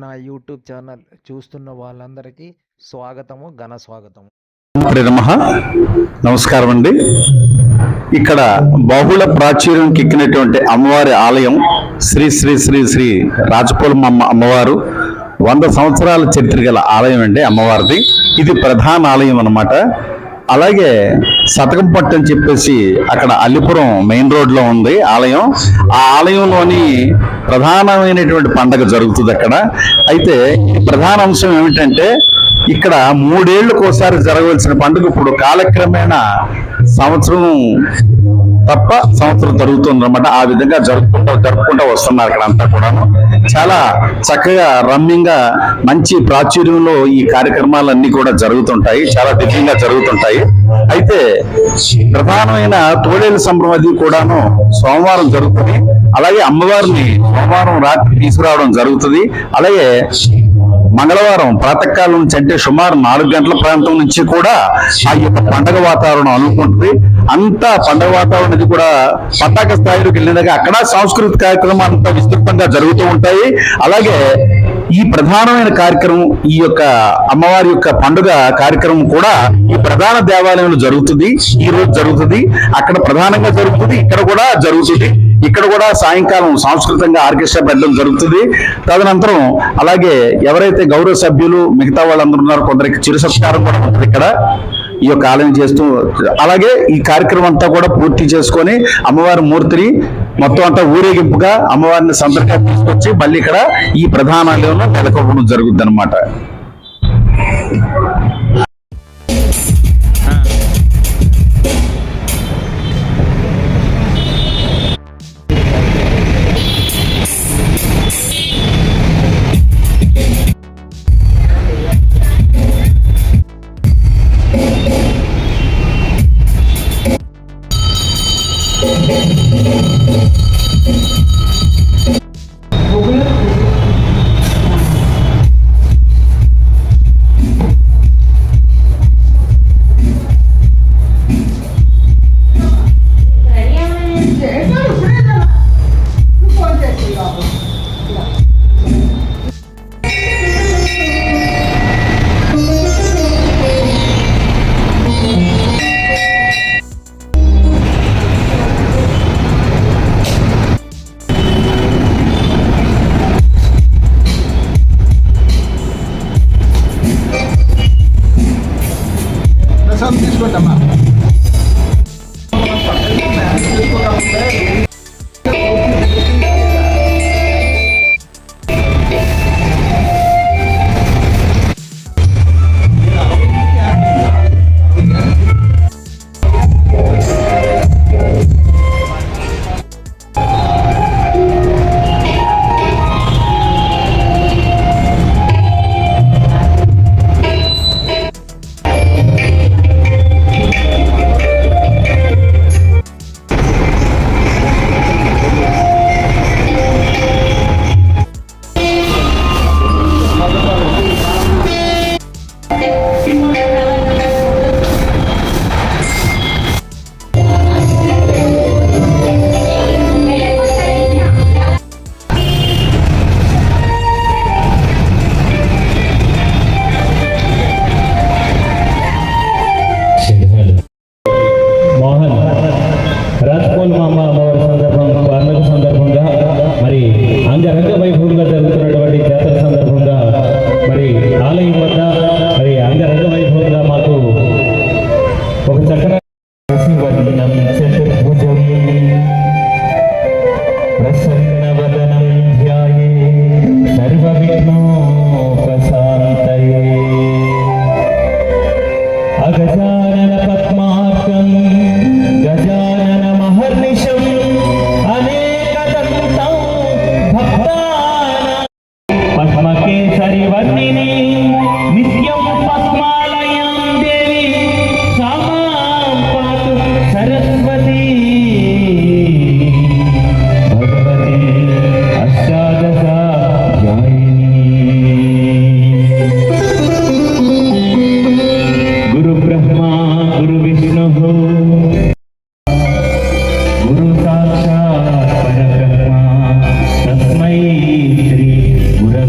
నా YouTube channel చూస్తున్న వాళ్ళందరికీ స్వాగతము, ఘన స్వాగతము. నమస్కారం అండి. ఇక్కడ బహుళ ప్రాచుర్యం కెక్కినటువంటి అమ్మవారి ఆలయం శ్రీ శ్రీ శ్రీ శ్రీ రాజపోలమ్మ అమ్మవారు 100 సంవత్సరాల చరిత్ర గల ఆలయం అండి అమ్మవారిది. ఇది ప్రధాన ఆలయం అన్నమాట. అలాగే సతకంపట్టు అని చెప్పేసి అక్కడ అల్లిపురం మెయిన్ రోడ్ లో ఉంది ఆలయం. ఆ ఆలయంలోని ప్రధానమైనటువంటి పండగ జరుగుతుంది అక్కడ. అయితే ప్రధాన అంశం ఏమిటంటే ఇక్కడ 3 ఏళ్లకోసారి జరగవలసిన పండుగ ఇప్పుడు కాలక్రమేణా సంవత్సరం తప్ప సంవత్సరం జరుగుతుంది అనమాట. ఆ విధంగా జరుపుకుంటూ వస్తున్నారు ఇక్కడ అంతా కూడాను. చాలా చక్కగా రమ్యంగా మంచి ప్రాచుర్యంలో ఈ కార్యక్రమాలన్నీ కూడా జరుగుతుంటాయి, చాలా దివ్యంగా జరుగుతుంటాయి. అయితే ప్రధానమైన తోడేలు సంబరం అది కూడాను సోమవారం జరుగుతుంది. అలాగే అమ్మవారిని సోమవారం రాత్రి తీసుకురావడం జరుగుతుంది. అలాగే మంగళవారం ప్రాతకాలం నుంచి అంటే సుమారు 4 గంటల ప్రాంతం నుంచి కూడా ఆ యొక్క పండగ వాతావరణం అనుకుంటుంది. అంతా పండగ వాతావరణం ఇది కూడా పతాక స్థాయిలోకి వెళ్ళినాక అక్కడ సాంస్కృతిక కార్యక్రమాలు అంతా విస్తృతంగా జరుగుతూ ఉంటాయి. అలాగే ఈ ప్రధానమైన కార్యక్రమం, ఈ యొక్క అమ్మవారి యొక్క పండుగ కార్యక్రమం కూడా ఈ ప్రధాన దేవాలయంలో జరుగుతుంది. ఈ రోజు జరుగుతుంది, అక్కడ ప్రధానంగా జరుగుతుంది, ఇక్కడ కూడా జరుగుతుంది. ఇక్కడ కూడా సాయంకాలం సాంస్కృతికంగా ఆర్కెస్ట్రా పెట్టడం జరుగుతుంది. తదనంతరం అలాగే ఎవరైతే గౌరవ సభ్యులు మిగతా వాళ్ళందరూ ఉన్నారో కొందరికి చిరు సత్కారం కూడా ఉంటుంది ఇక్కడ ఈ యొక్క ఆలయం చేస్తూ. అలాగే ఈ కార్యక్రమం అంతా కూడా పూర్తి చేసుకొని అమ్మవారి మూర్తిని మొత్తం అంతా ఊరేగింపుగా అమ్మవారిని సందర్గా తీసుకొచ్చి మళ్ళీ ఇక్కడ ఈ ప్రధాన ఆలయంలో నెలకొల్పడం జరుగుద్ది అనమాట. తీసుకోండమ్మా.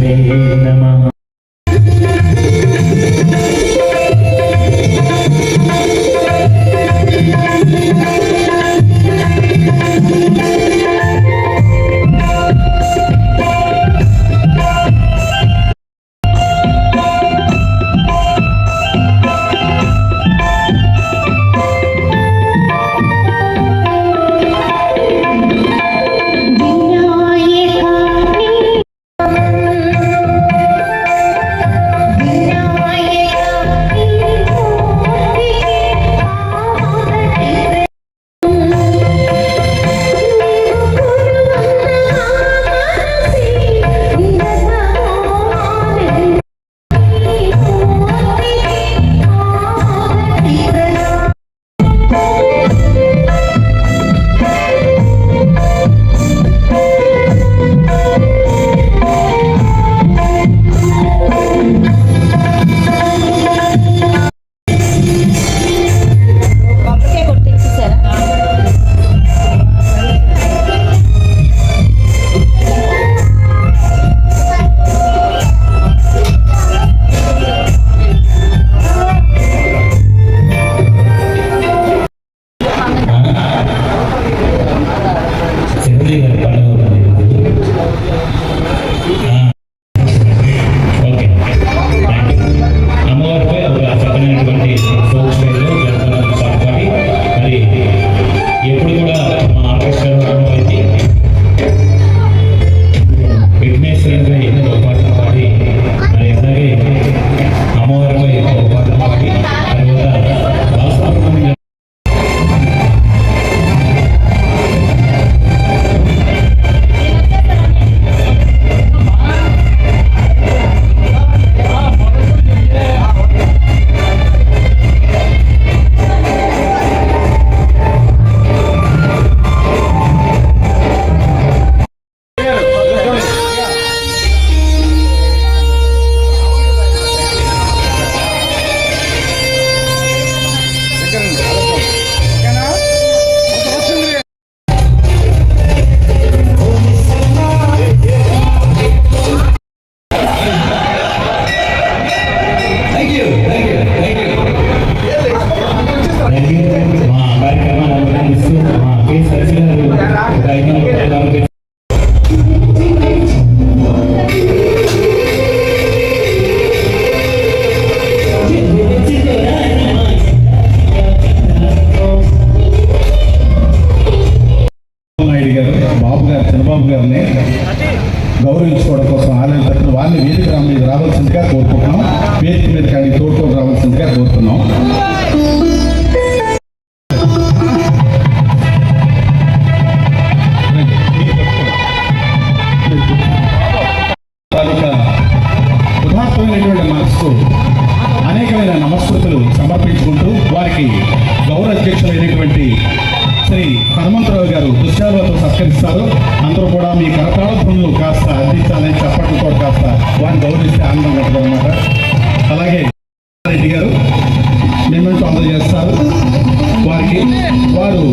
గురుభ్యే నమః. చంద్రబాబు గారిని గౌరవించుకోవడం కోసం ఆలయం తరఫున వారిని వేదిక మీద రావాల్సిందిగా కోరుకుంటున్నాం. వేదిక మీద కానీ తోడుకొని రావాల్సిందిగా కోరుతున్నాం. ఉదాత్తమైనటువంటి మనసుకు అనేకమైన నమస్కృతులు సమర్పించుకుంటూ వారికి గౌరవ అధ్యక్షులైనటువంటి శ్రీ హనుమంతరావు గారు దుశ్శాలతో సత్కరిస్తారు. అందరూ కూడా మీ కరతాళ ధ్వనులు కాస్త అందించాలని చప్పట్లతో కాస్త వారిని గౌరవిస్తే ఆనందం ఉంటుందన్నమాట. అలాగే రెడ్డి గారు మెమెంటో అందజేస్తారు. వారికి వారు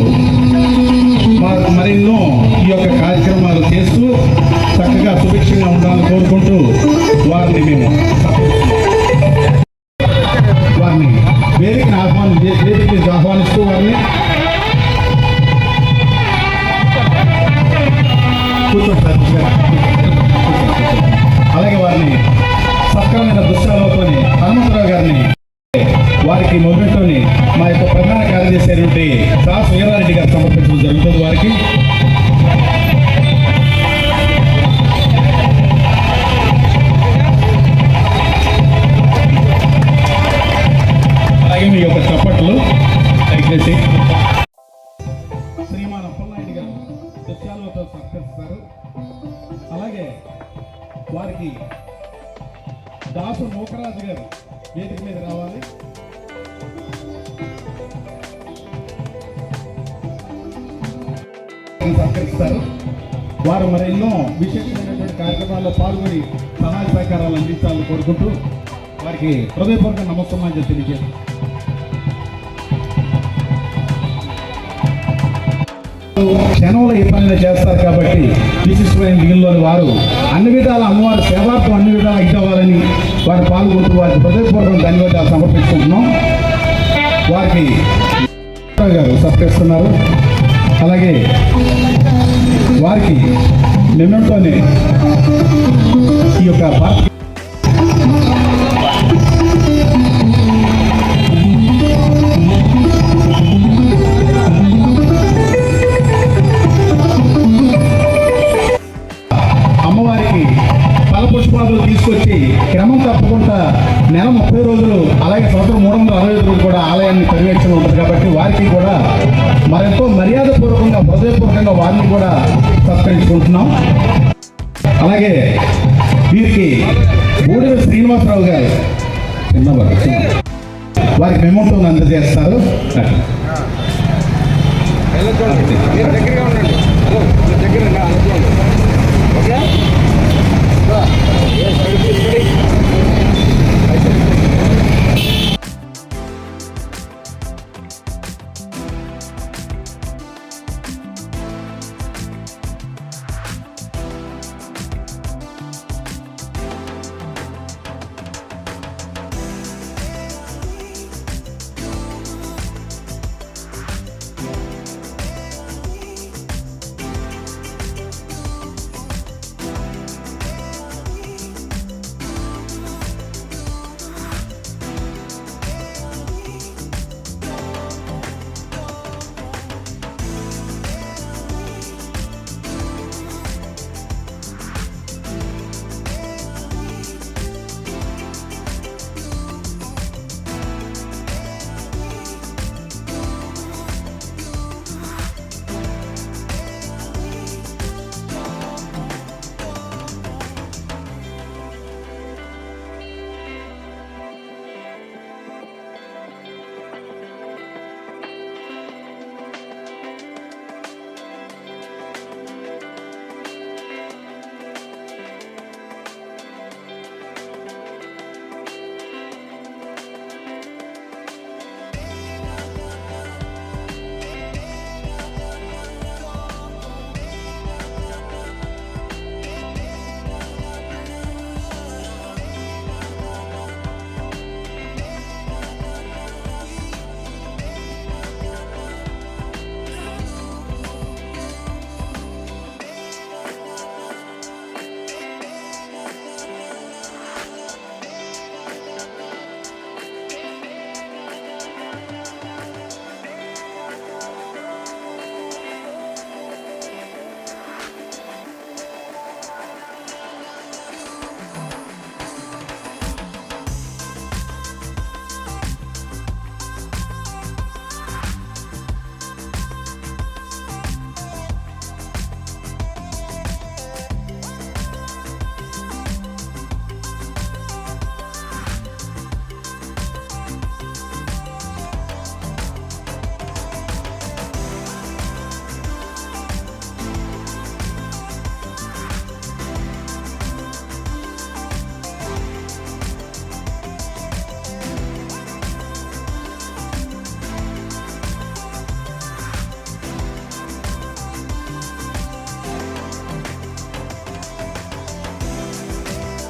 మరెన్నో ఈ యొక్క కార్యక్రమాలు చేస్తూ చక్కగా సుభిక్షంగా ఉండాలని కోరుకుంటూ వారిని మేము వేదికను ఆహ్వానిస్తూ వారిని అలాగే వారిని సక్రమైన దుశ్శాలతోని హనుమంతరావు గారిని వారికి మొమెంటోని మా యొక్క ప్రధాన కార్యదర్శి అయినటువంటి దాస్ వీరారెడ్డి గారు సమర్పించడం జరుగుతుంది. వారికి అలాగే మీ యొక్క చప్పట్లు దయచేసి శ్రీమాన్ అప్పలనాయుడు గారు దుశ్శాలతో సత్కరిస్తారు. అలాగే వారికి దాసు నూకరాజు గారు వేదిక మీద రావాలి. సత్కరిస్తారు. వారు మరెన్నో విశేషమైనటువంటి కార్యక్రమాల్లో పాల్గొని సహాయ సహకారాలు అందించాలని కోరుకుంటూ వారికి హృదయపూర్వక నమస్కారం తెలియజేస్తారు. క్షణంలో ఏ పనిని చేస్తారు కాబట్టి విశిష్టమైన మిగిలిలోని వారు అన్ని విధాల అమ్మవారి సేవార్థం అన్ని వారు పాల్గొంటూ వారికి హృదయపూర్వక ధన్యవాదాలు సమర్పించుకుంటున్నాం. వారికి గారు సత్కరిస్తున్నారు. అలాగే వారికి నిన్నతోనే ఈ యొక్క అమ్మవారికి ఫలపుష్పాలు తీసుకొచ్చి క్రమం తప్పకుండా నెల 30 రోజులు అలాగే సంవత్సరం 365 రోజులు కూడా ఆలయాన్ని పర్యవేక్షణ ఉంటుంది కాబట్టి వారికి కూడా మరెంతో మర్యాదపూర్వకంగా హృదయపూర్వకంగా వారిని కూడా సత్కరించుకుంటున్నాం. అలాగే వీరికి బూడిద శ్రీనివాసరావు గారు చిన్నవారు వారికి మెమోటోను అందజేస్తారు.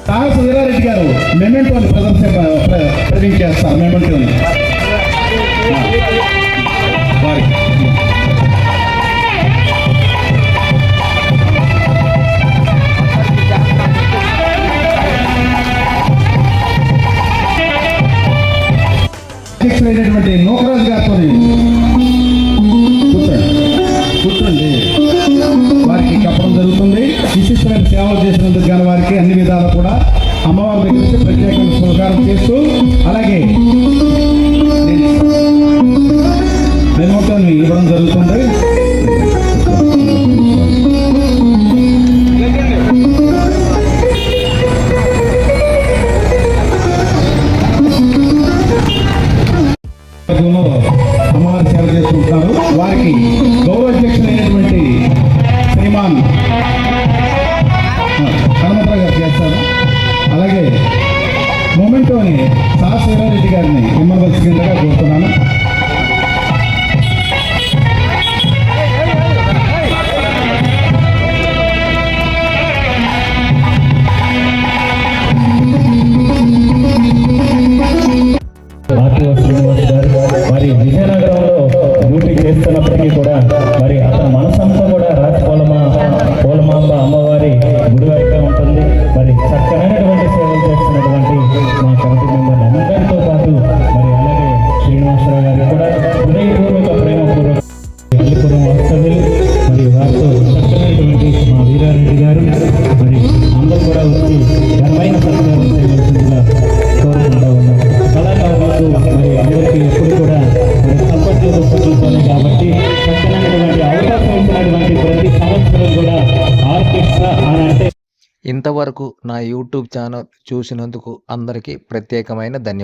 తారక వీరారెడ్డి గారు మెమెంటోని ప్రజెంట్ చేస్తారు. మెమెంటోని వారికి అధ్యక్షులైనటువంటి నూకరాజు గారితో కూర్చోండి వారికి చెప్పడం జరుగుతుంది. విశిష్టమైన సేవలు చేసినందుకు గాను వారికి అన్ని విధాలు కూడా అమ్మవారి దగ్గర నుంచి ప్రత్యేకంగా స్వీకారం చేస్తూ అలాగే మెమోటోని ఇవ్వడం జరుగుతుంది. అమ్మవారి సేవ చేసుకుంటున్నారు. వారికి గౌరవాధ్యక్షులైనటువంటి శ్రీమాన్ హనుమంతరావు గారు చేస్తారు. అలాగే మొమెంటోని సాశివరెడ్డి గారిని ఇమ్మవలసిందిగా కోరుతున్నాను. ఎప్పటికీ కూడా మరి అతని మనసంతా కూడా పోలమాంబ అమ్మవారి గుడి వైపే ఉంటుంది. మరి చక్కనైనటువంటి సేవలు చేస్తున్నటువంటి మా కమిటీ మెంబర్లు అందరితో పాటు మరి అలాగే శ్రీనివాసరావు గారికి కూడా హృదయపూర్వక ప్రేమపూర్వక అల్లిపురం వాస్తవ్యులు మరి వారితో చక్కనైనటువంటి మా వీరారెడ్డి గారు మరి అందరూ కూడా వచ్చి ఘనమైన సత్కారం చేయవలసిందిగా కోరుకుంటా ఉన్నాం. కళాకారులకు మరి అందరికీ ఎప్పుడు కూడా మరి సంపత్తులతోనే కాబట్టి చక్కనైనటువంటి అవకాశం ఇచ్చినటువంటి ప్రతి సంవత్సరం కూడా ఆర్కెస్ట్రా అని అంటే ఇంతవరకు నా యూట్యూబ్ ఛానల్ చూసినందుకు అందరికీ ప్రత్యేకమైన ధన్యవాదాలు.